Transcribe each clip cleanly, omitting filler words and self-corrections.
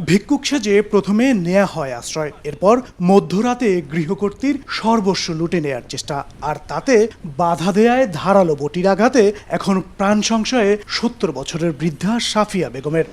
ভিক্ষুক সেজে প্রথমে নেয়া হয় আশ্রয়, এরপর মধ্যরাতে গৃহকর্ত্রীর সর্বস্ব লুটে নেয়ার চেষ্টা, আর তাতে বাধা দেয়ায় ধারালো বটির আঘাতে এখন প্রাণ সংশয়ে ৭০ বছরের বৃদ্ধা সাফিয়া বেগমের।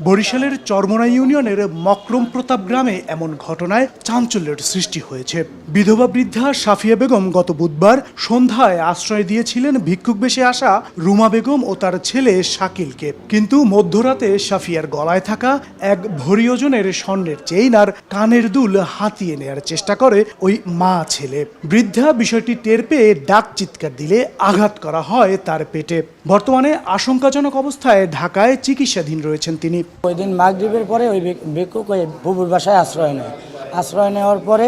বরিশালের চরমোনা ইউনিয়নের মকরম প্রতাপ গ্রামে এমন ঘটনায় চাঞ্চল্যের সৃষ্টি হয়েছে। বিধবা বৃদ্ধা সাফিয়া বেগম গত বুধবার সন্ধ্যায় আশ্রয় দিয়েছিলেন ভিক্ষুক বেশে আসা রুমা বেগম ও তার ছেলে শাকিলকে, কিন্তু মধ্যরাতে সাফিয়ার গলায় থাকা এক ভরি ওজনের স্বর্ণের চেইন আর কানের দুল হাতিয়ে নেয়ার চেষ্টা করে ওই মা ছেলে। বৃদ্ধা বিষয়টি টের পেয়ে ডাক চিৎকার দিলে আঘাত করা হয় তার পেটে। বর্তমানে আশঙ্কাজনক অবস্থায় ঢাকায় চিকিৎসাধীন রয়েছেন তিনি। ওই দিন মাগরিবের পরে ওই ভিক্ষুক ওই বুবুর বাসায় আশ্রয় নেয়। আশ্রয় নেওয়ার পরে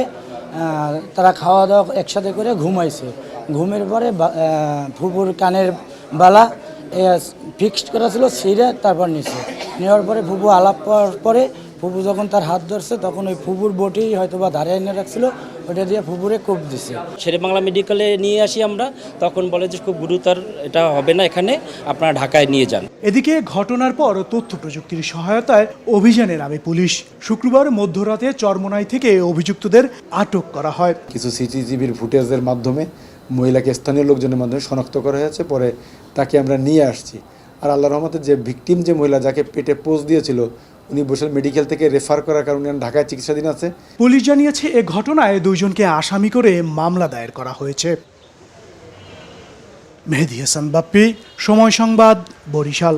তারা খাওয়া দাওয়া একসাথে করে ঘুমাইছে। ঘুমের পরে ফুপুর কানের বালা ফিক্সড করা ছিল, ছিঁড়ে তারপর নিছে। নেওয়ার পরে ফুপু আলাপ করার পরে ফুপু যখন তার হাত ধরছে তখন ওই ফুপুর বটি হয়তো বা ধারে এনে রাখছিল, ওটা দিয়ে ফুপুরে কোপ দিছে। শেরেবাংলা মেডিকেলে নিয়ে আসি আমরা, তখন বলে যে খুব গুরুতর, এটা হবে না, এখানে আপনারা ঢাকায় নিয়ে যান। এদিকে ঘটনার পর তথ্য প্রযুক্তির সহায়তায় অভিযানে নামে পুলিশ। শুক্রবার মধ্যরাতে চরমোনাই থেকে অভিযুক্তদের আটক করা হয়। কিছু সিসিটিভির ফুটেজের মাধ্যমে মহিলাকে স্থানীয় লোকজনের মাধ্যমে শনাক্ত করা হয়েছে, পরে তাকে আমরা নিয়ে আসছি। আর আল্লাহর রহমতে যে ভিকটিম, যে মহিলা যাকে পেটে পোজ দিয়েছিল, উনি বরিশাল মেডিকেল থেকে রেফার করার কারণে ঢাকায় চিকিৎসাধীন আছে। পুলিশ জানিয়েছে এ ঘটনায় দুইজনকে আসামি করে মামলা দায়ের করা হয়েছে। মেহেদী হাসান বাপ্পি, সময় সংবাদ, বরিশাল।